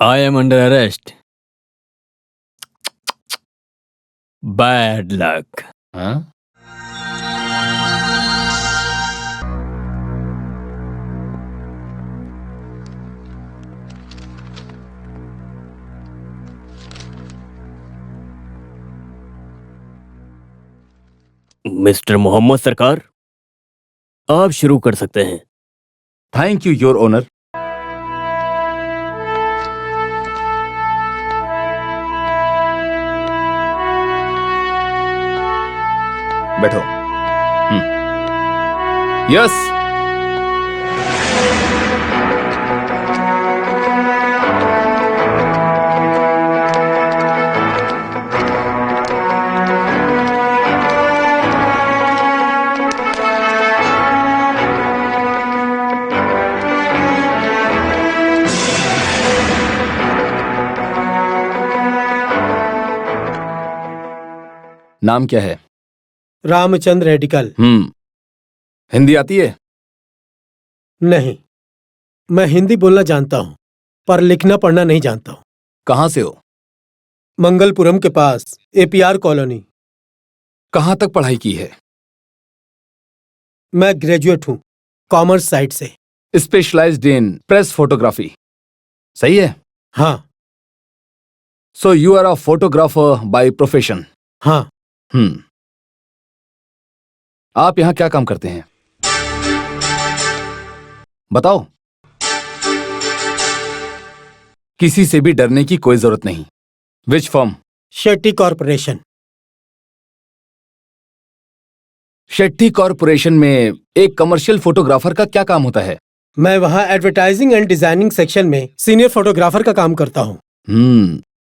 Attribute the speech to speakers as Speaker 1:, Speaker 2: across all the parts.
Speaker 1: I am under arrest. Bad luck.
Speaker 2: हाँ?
Speaker 1: Mister Mohammad Sarkar, आप शुरू कर सकते हैं।
Speaker 2: Thank you your honour. बैठो। यस। नाम क्या है?
Speaker 3: रामचंद्र एडिकल।
Speaker 2: हिंदी आती है?
Speaker 3: नहीं, मैं हिंदी बोलना जानता हूं पर लिखना पढ़ना नहीं जानता हूं।
Speaker 2: कहां से हो?
Speaker 3: मंगलपुरम के पास एपीआर कॉलोनी।
Speaker 2: कहां तक पढ़ाई की है?
Speaker 3: मैं ग्रेजुएट हूं, कॉमर्स साइड से।
Speaker 2: स्पेशलाइज्ड इन प्रेस फोटोग्राफी, सही है?
Speaker 3: हाँ।
Speaker 2: So you are a photographer by profession?
Speaker 3: हाँ।
Speaker 2: आप यहां क्या काम करते हैं? बताओ। किसी से भी डरने की कोई जरूरत नहीं। विच firm?
Speaker 3: Shetty corporation.
Speaker 2: Shetty corporation में एक कमर्शियल फोटोग्राफर का क्या काम होता है?
Speaker 3: मैं वहां एडवर्टाइजिंग एंड डिजाइनिंग सेक्शन में सीनियर फोटोग्राफर का काम करता हूं।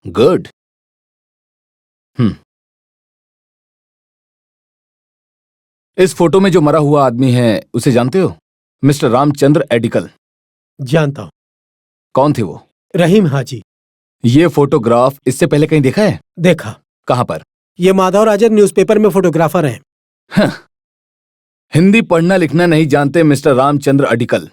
Speaker 2: गुड। इस फोटो में जो मरा हुआ आदमी है उसे जानते हो? मिस्टर रामचंद्र एडिकल।
Speaker 3: जानता हूं।
Speaker 2: कौन थे वो?
Speaker 3: रहीम हाजी।
Speaker 2: ये फोटोग्राफ इससे पहले कहीं देखा है?
Speaker 3: देखा।
Speaker 2: कहां पर?
Speaker 3: ये माधव राजन न्यूज़पेपर में फोटोग्राफर हैं।
Speaker 2: हिंदी पढ़ना लिखना नहीं जानते मिस्टर रामचंद्र एडिकल।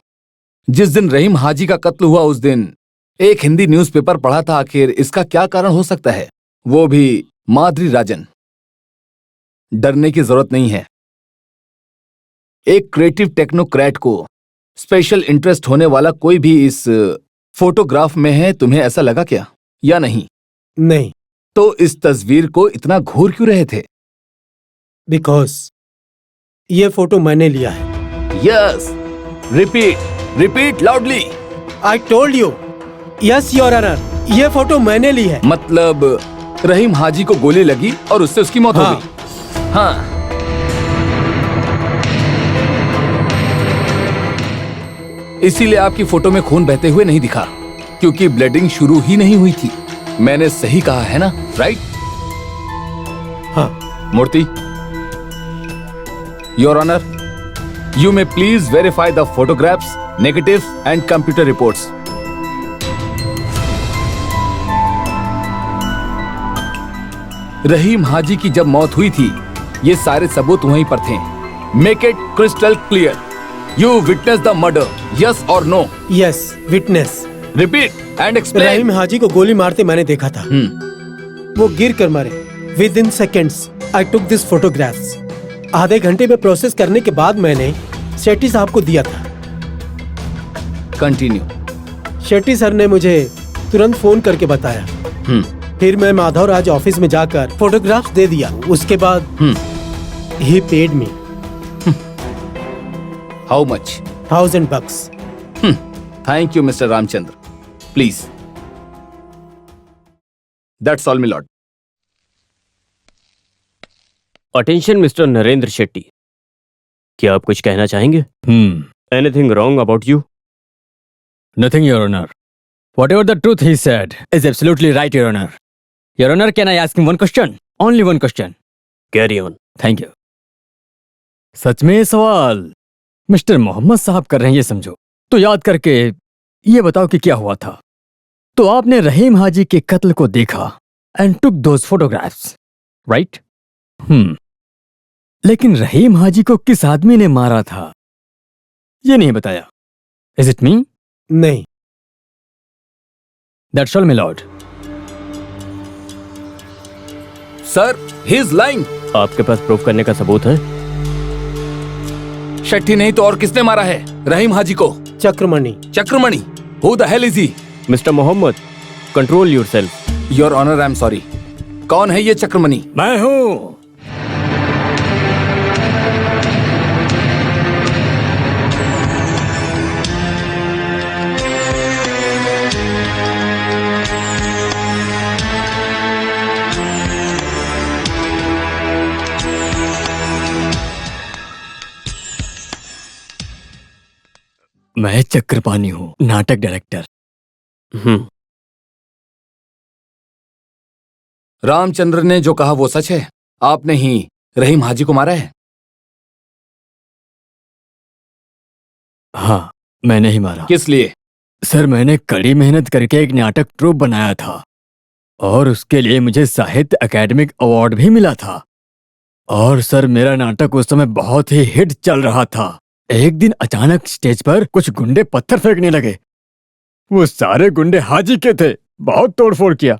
Speaker 2: जिस दिन रहीम हाजी का कत्ल हुआ उस दिन एक हिंदी न्यूज़पेपर पढ़ा था। आखिर इसका क्या कारण हो सकता है? वो भी माधुरी राजन। डरने की जरूरत नहीं है। एक क्रिएटिव टेक्नोक्रेट को स्पेशल इंटरेस्ट होने वाला कोई भी इस फोटोग्राफ में है। तुम्हें ऐसा लगा क्या या नहीं?
Speaker 3: नहीं।
Speaker 2: तो इस तस्वीर को इतना घूर क्यों रहे थे?
Speaker 3: बिकॉज ये फोटो मैंने लिया है।
Speaker 2: Yes, repeat loudly.
Speaker 3: I told you. Yes your honour, ये फोटो मैंने ली है।
Speaker 2: मतलब रहीम हाजी को गोली लगी और उससे उसकी मौत हो गई। हाँ। इसीलिए आपकी फोटो में खून बहते हुए नहीं दिखा, क्योंकि ब्लीडिंग शुरू ही नहीं हुई थी। मैंने सही कहा है ना? राइट?
Speaker 3: हाँ।
Speaker 2: Murthy, your honour, you may please verify the photographs, negatives and computer reports. Rahim Haji की जब मौत हुई थी ये सारे सबूत वहीं पर थे। Make it crystal clear. You witnessed the murder, yes or no?
Speaker 3: Yes, witness.
Speaker 2: Repeat and explain.
Speaker 3: रहीम हाजी को गोली मारते मैंने देखा था। वो गिर कर मरे। Within seconds, I took this photographs. आधे घंटे में प्रोसेस करने के बाद मैंने शेट्टी साहब को दिया था।
Speaker 2: Continue.
Speaker 3: शेट्टी सर ने मुझे तुरंत फोन करके बताया। फिर मैं माधव राज ऑफिस में जाकर फोटोग्राफ्स दे दिया। उसके बाद he paid me.
Speaker 2: How much?
Speaker 3: $1,000.
Speaker 2: Thank you, Mr. Ramchandra. Please. That's all, my lord.
Speaker 1: Attention, Mr. Narendra Shetty. क्या आप कुछ कहना चाहेंगे? Anything wrong about you?
Speaker 4: Nothing, Your Honor. Whatever the truth he said is absolutely right, Your Honor. Your Honor, can I ask him one question? Only one question.
Speaker 1: Carry on.
Speaker 4: Thank you. सच में ये सवाल mister Mohammad साहब कर रहे हैं ये समझो। तो याद करके ये बताओ कि क्या हुआ था। तो आपने रहीम हाजी के कत्ल को देखा and took those photographs, right? लेकिन रहीम हाजी को किस आदमी ने मारा था ये नहीं बताया। इज इट मी?
Speaker 3: नहीं।
Speaker 4: That's all my Lord.
Speaker 2: Sir, he is lying.
Speaker 1: आपके पास प्रूफ करने का सबूत है?
Speaker 2: शेट्टी नहीं तो और किसने मारा है रहीम हाजी को?
Speaker 3: Chakramani.
Speaker 2: Chakramani? Who the hell is he?
Speaker 1: Mister Mohammed, control yourself.
Speaker 2: Your honour, I am sorry. कौन है ये चक्रमणि?
Speaker 4: मैं हूं। मैं चक्रपाणी हूं, नाटक डायरेक्टर।
Speaker 2: रामचंद्र ने जो कहा वो सच है? आपने ही रहीम हाजी को मारा है?
Speaker 4: हाँ, मैंने ही मारा।
Speaker 2: किस लिए?
Speaker 4: सर, मैंने कड़ी मेहनत करके एक नाटक ट्रूप बनाया था और उसके लिए मुझे साहित्य अकेडमिक अवार्ड भी मिला था। और सर, मेरा नाटक उस समय बहुत ही हिट चल रहा था। एक दिन अचानक स्टेज पर कुछ गुंडे पत्थर फेंकने लगे। वो सारे गुंडे हाजी के थे। बहुत तोड़फोड़ किया।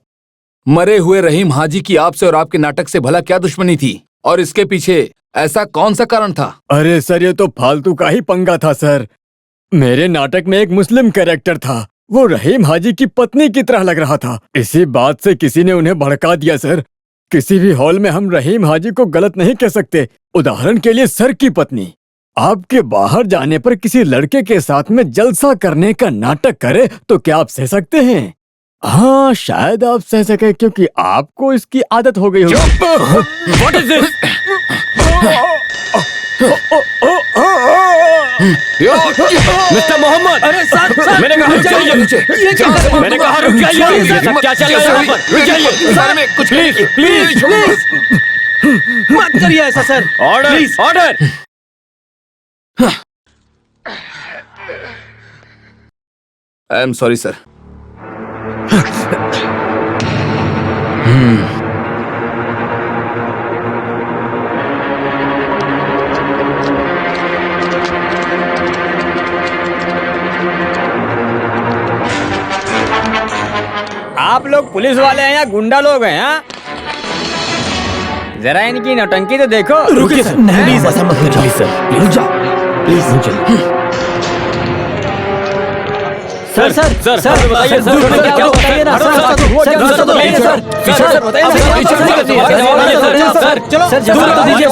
Speaker 2: मरे हुए रहीम हाजी की आपसे और आपके नाटक से भला क्या दुश्मनी थी? और इसके पीछे ऐसा कौन सा कारण था?
Speaker 4: अरे सर, ये तो फालतू का ही पंगा था सर। मेरे नाटक में एक मुस्लिम कैरेक्टर था। वो रहीम हाजी की पत्नी की तरह लग रहा था। इसी बात से किसी ने उन्हें भड़का दिया सर। किसी भी हॉल में हम रहीम हाजी को गलत नहीं कह सकते। उदाहरण के लिए सर की पत्नी आपके बाहर जाने पर किसी लड़के के साथ में जलसा करने का नाटक करे तो क्या आप सह सकते हैं? हाँ, शायद आप सह सके क्योंकि आपको इसकी आदत हो गई होगी।
Speaker 1: What is this? Mister Mohammad,
Speaker 3: अरे सर,
Speaker 1: मैंने कहा रुक जाइए। मैंने कहा रुक जाइए। ये सब क्या चल रहा है यहाँ पर? रुक जाइए।
Speaker 2: कुछ
Speaker 1: प्लीज
Speaker 3: मत करिए ऐसा sir.
Speaker 1: Order, order.
Speaker 2: I am sorry sir.
Speaker 5: आप लोग पुलिस वाले हैं या गुंडा लोग हैं? हाँ? जरा इनकी नौटंकी तो देखो।
Speaker 3: रुकिए सर, प्लीज ऐसा मत करिए।
Speaker 1: प्लीज सर, रुक जाओ। प्लीज सर, सर, सर, बताइए सर, क्या बताइए ना सर, सर, बताइए सर, सर, बताइए सर, चलो सर, जवाब दीजिए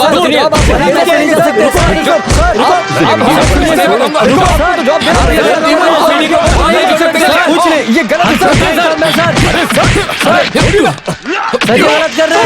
Speaker 1: कुछ नहीं, ये गलत है सर, गलत कर रहे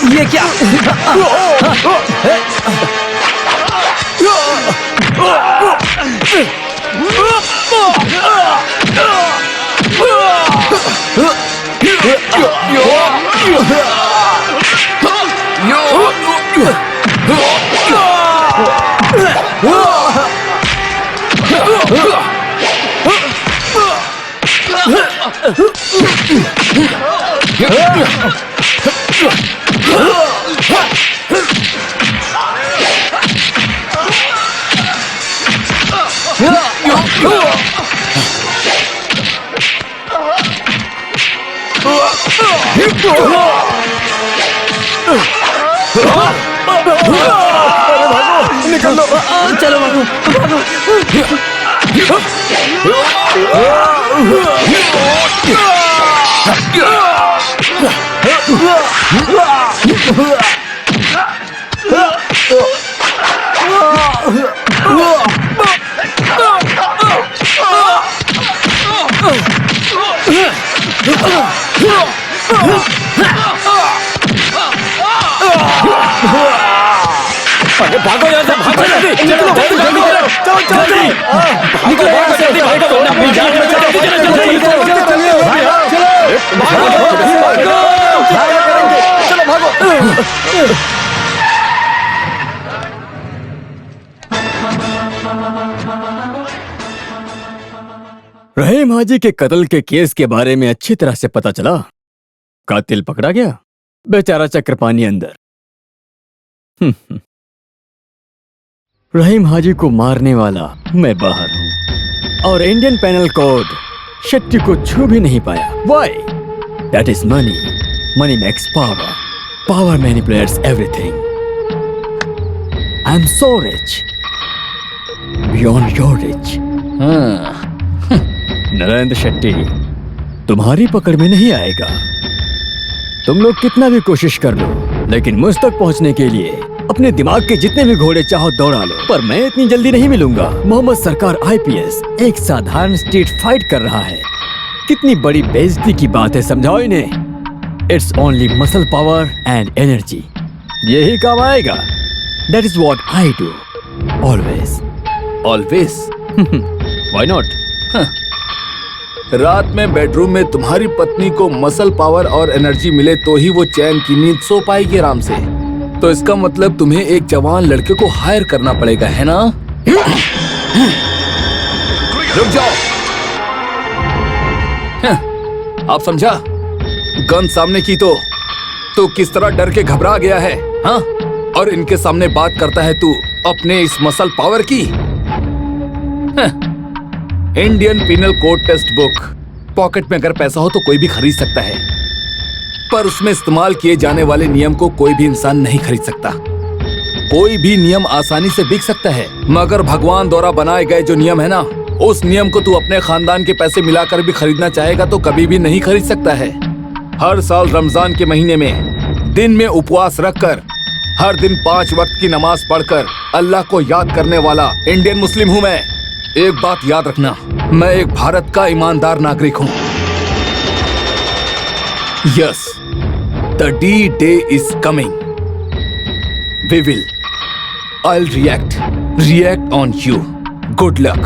Speaker 3: ये क्या?
Speaker 4: निकल लो,
Speaker 3: चलो भागो, भागो।
Speaker 1: अरे भागो यहाँ से, भागो जल्दी, चलो जल्दी, चलो जल्दी, निकलो यहाँ से, जल्दी भागो, वरना अपनी जान बचाओ, चलो, चलो, चलो, चलो, भागो, चलो भागो।
Speaker 4: हाजी के कत्ल के केस के बारे में अच्छी तरह से पता चला? कातिल पकड़ा गया, बेचारा चक्रपाणी अंदर। रहीम हाजी को मारने वाला मैं बाहर हूं और इंडियन पेनल कोड शेट्टी को छू भी नहीं पाया। Why? That is money. Money makes power. Power manipulates everything. I'm so rich. Beyond your rich. Narendra Shetty तुम्हारी पकड़ में नहीं आएगा। तुम लोग कितना भी कोशिश कर लो, लेकिन मुझ तक पहुंचने के लिए अपने दिमाग के जितने भी घोड़े चाहो दौड़ा लो, पर मैं इतनी जल्दी नहीं मिलूंगा। मोहम्मद सरकार आईपीएस एक साधारण स्ट्रीट फाइट कर रहा है। कितनी बड़ी बेइज्जती की बात है, समझाओ इन्हें। It's only muscle power and energy, यही काम आएगा। That is what I do always.
Speaker 2: Always?
Speaker 4: Why not?
Speaker 2: रात में बेडरूम में तुम्हारी पत्नी को मसल पावर और एनर्जी मिले तो ही वो चैन की नींद सो पाएगी आराम से। तो इसका मतलब तुम्हें एक जवान लड़के को हायर करना पड़ेगा, है ना? रुक जाओ। आप समझा? गन सामने की तो किस तरह डर के घबरा गया है, हाँ? और इनके सामने बात करता है तू अपने इस मसल पावर की। Indian penal code text book. Pocket में अगर पैसा हो तो कोई भी खरीद सकता है, पर उसमें इस्तेमाल किए जाने वाले नियम को कोई भी इंसान नहीं खरीद सकता। कोई भी नियम आसानी से बिक सकता है, मगर भगवान द्वारा बनाए गए जो नियम है ना, उस नियम को तू अपने खानदान के पैसे मिलाकर भी खरीदना चाहेगा तो कभी भी नहीं खरीद सकता है। हर साल रमजान के महीने में दिन में उपवास रखकर हर दिन 5 वक्त की नमाज पढ़कर अल्लाह को याद करने वाला इंडियन मुस्लिम हूँ मैं। एक बात याद रखना, मैं एक भारत का ईमानदार नागरिक हूँ। Yes, the D-Day is coming. We will. I'll react on you. Good luck.